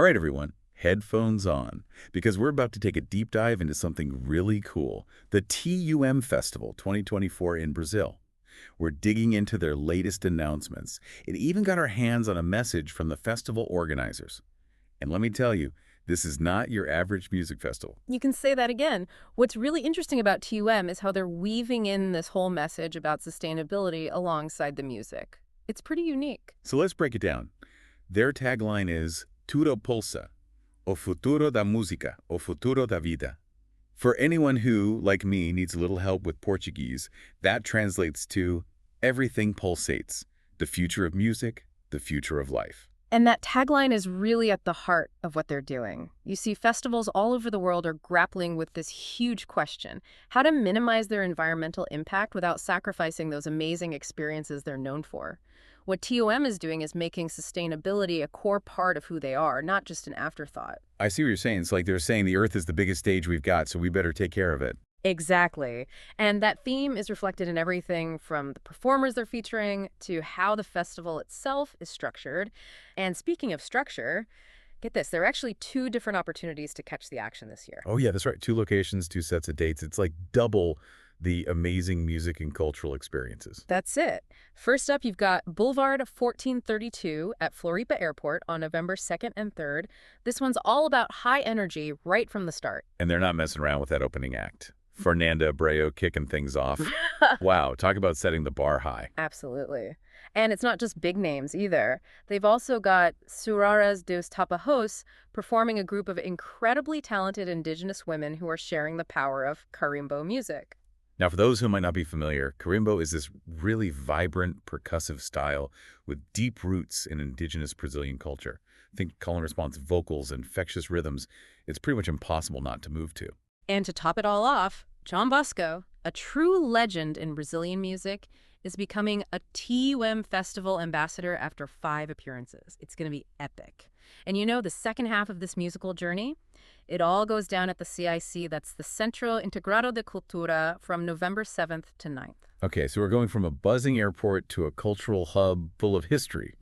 All right, everyone, headphones on, because we're about to take a deep dive into something really cool, the TUM Festival 2024 in Brazil. We're digging into their latest announcements. It even got our hands on a message from the festival organizers. And let me tell you, this is not your average music festival. You can say that again. What's really interesting about TUM is how they're weaving in this whole message about sustainability alongside the music. It's pretty unique. So let's break it down. Their tagline is Tudo Pulsa, o futuro da música, o futuro da vida. For anyone who, like me, needs a little help with Portuguese, that translates to everything pulsates, the future of music, the future of life. And that tagline is really at the heart of what they're doing. You see, festivals all over the world are grappling with this huge question: how to minimize their environmental impact without sacrificing those amazing experiences they're known for. What TOM is doing is making sustainability a core part of who they are, not just an afterthought. I see what you're saying. It's like they're saying the Earth is the biggest stage we've got, so we better take care of it. Exactly. And that theme is reflected in everything from the performers they're featuring to how the festival itself is structured. And speaking of structure, get this, there are actually two different opportunities to catch the action this year. Oh, yeah, that's right. 2 locations, 2 sets of dates. It's like double the amazing music and cultural experiences. That's it. First up, you've got Boulevard 1432 at Floripa Airport on November 2nd and 3rd. This one's all about high energy right from the start. And they're not messing around with that opening act. Fernanda Abreu kicking things off. Wow, talk about setting the bar high. Absolutely. And it's not just big names either. They've also got Suraras dos Tapajós performing a group of incredibly talented indigenous women who are sharing the power of carimbo music. Now, for those who might not be familiar, carimbo is this really vibrant, percussive style with deep roots in indigenous Brazilian culture. Think call and response vocals, infectious rhythms. It's pretty much impossible not to move to. And to top it all off, John Bosco, a true legend in Brazilian music, is becoming a TUM Festival ambassador after 5 appearances. It's going to be epic. And you know, the second half of this musical journey, it all goes down at the CIC. That's the Centro Integrado de Cultura from November 7th to 9th. Okay, so we're going from a buzzing airport to a cultural hub full of history.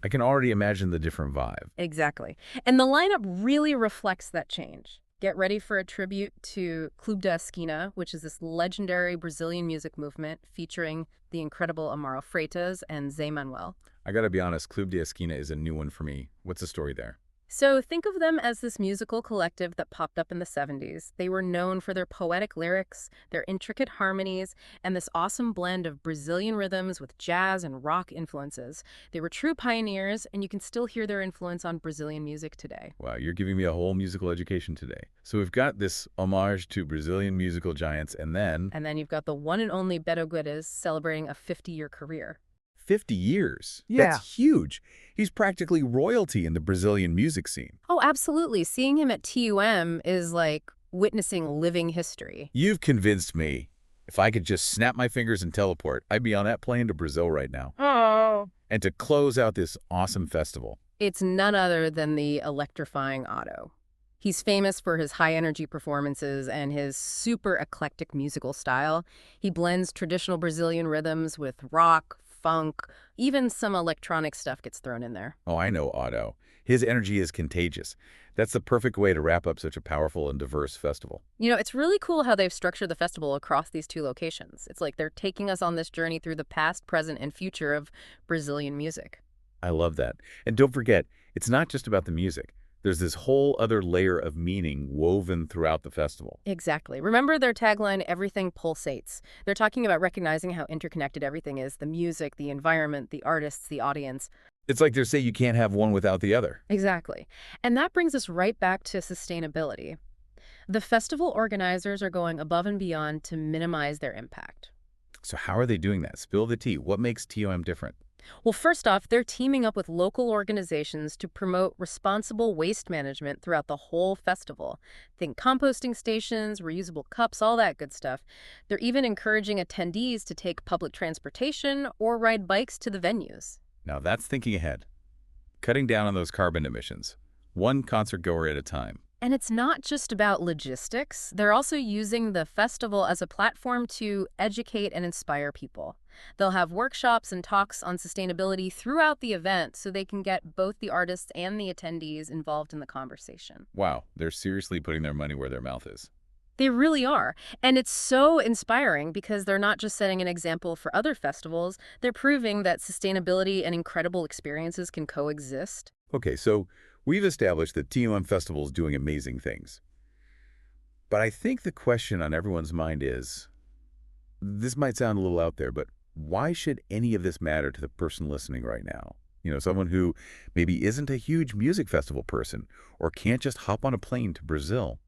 I can already imagine the different vibe. Exactly. And the lineup really reflects that change. Get ready for a tribute to Clube da Esquina, which is this legendary Brazilian music movement featuring the incredible Amaro Freitas and Zé Manuel. I gotta be honest, Clube da Esquina is a new one for me. What's the story there? So think of them as this musical collective that popped up in the 70s. They were known for their poetic lyrics, their intricate harmonies, and this awesome blend of Brazilian rhythms with jazz and rock influences. They were true pioneers, and you can still hear their influence on Brazilian music today. Wow, you're giving me a whole musical education today. So we've got this homage to Brazilian musical giants, and then And then you've got the one and only Beto Guedes celebrating a 50-year career. 50 years. Yeah. That's huge. He's practically royalty in the Brazilian music scene. Oh, absolutely. Seeing him at TUM is like witnessing living history. You've convinced me. If I could just snap my fingers and teleport, I'd be on that plane to Brazil right now. Oh. And to close out this awesome festival, It's none other than the electrifying Otto. He's famous for his high-energy performances and his super eclectic musical style. He blends traditional Brazilian rhythms with rock, funk, even some electronic stuff gets thrown in there. oh, I know Otto. His energy is contagious. That's the perfect way to wrap up such a powerful and diverse festival. You know, it's really cool how they've structured the festival across these 2 locations. It's like they're taking us on this journey through the past, present, and future of Brazilian music. I love that. And don't forget, it's not just about the music. There's this whole other layer of meaning woven throughout the festival. Exactly. Remember their tagline, everything pulsates. They're talking about recognizing how interconnected everything is: the music, the environment, the artists, the audience. It's like they're saying you can't have one without the other. Exactly. And that brings us right back to sustainability. The festival organizers are going above and beyond to minimize their impact. So how are they doing that? Spill the tea. What makes TOM different? Well, first off, they're teaming up with local organizations to promote responsible waste management throughout the whole festival. Think composting stations, reusable cups, all that good stuff. They're even encouraging attendees to take public transportation or ride bikes to the venues. Now that's thinking ahead. Cutting down on those carbon emissions. One concert goer at a time. And it's not just about logistics. They're also using the festival as a platform to educate and inspire people. They'll have workshops and talks on sustainability throughout the event so they can get both the artists and the attendees involved in the conversation. Wow, they're seriously putting their money where their mouth is. They really are. And it's so inspiring because they're not just setting an example for other festivals, they're proving that sustainability and incredible experiences can coexist. Okay, so we've established that TUM Festival is doing amazing things. But I think the question on everyone's mind is, this might sound a little out there, but why should any of this matter to the person listening right now? Someone who maybe isn't a huge music festival person or can't just hop on a plane to Brazil.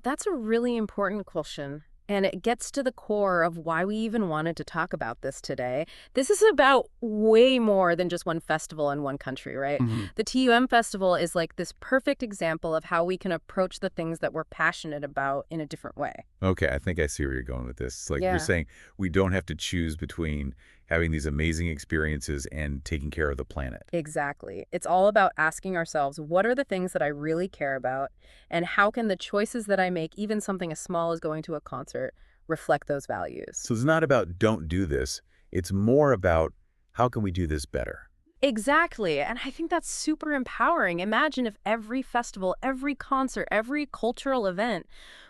That's a really important question. And it gets to the core of why we even wanted to talk about this today. This is about way more than just one festival in one country, right? Mhm. The TUM Festival is like this perfect example of how we can approach the things that we're passionate about in a different way. Okay, I think I see where you're going with this. Like you're Yeah. saying, we don't have to choose between having these amazing experiences and taking care of the planet. Exactly. It's all about asking ourselves, what are the things that I really care about? And how can the choices that I make, even something as small as going to a concert, reflect those values? So it's not about don't do this. It's more about how can we do this better? Exactly. And I think that's super empowering. Imagine if every festival, every concert, every cultural event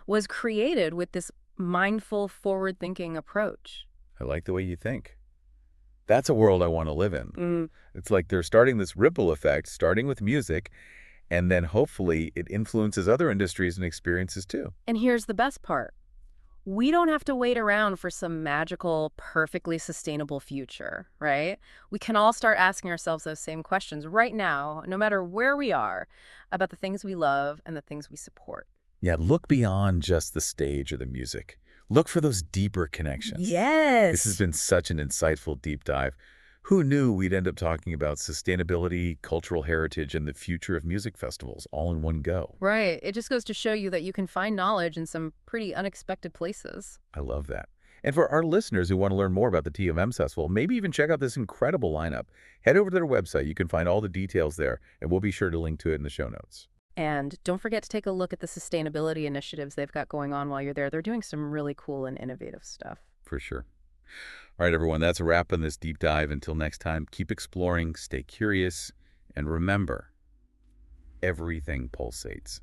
was created with this mindful, forward-thinking approach. I like the way you think. That's a world I want to live in. Mm. It's like they're starting this ripple effect, starting with music, and then hopefully it influences other industries and experiences too. And here's the best part. We don't have to wait around for some magical, perfectly sustainable future, right? We can all start asking ourselves those same questions right now, no matter where we are, about the things we love and the things we support. Yeah, look beyond just the stage or the music. Look for those deeper connections. This has Yes. been such an insightful deep dive. Who knew we'd end up talking about sustainability, cultural heritage, and the future of music festivals all in one go? Right. It just goes to show you that you can find knowledge in some pretty unexpected places. I love that. And for our listeners who want to learn more about the TMM Festival, maybe even check out this incredible lineup, head over to their website. You can find all the details there, and we'll be sure to link to it in the show notes. And don't forget to take a look at the sustainability initiatives they've got going on while you're there. They're doing some really cool and innovative stuff. For sure. All right, everyone, that's a wrap on this deep dive. Until next time, keep exploring, stay curious, and remember, everything pulsates.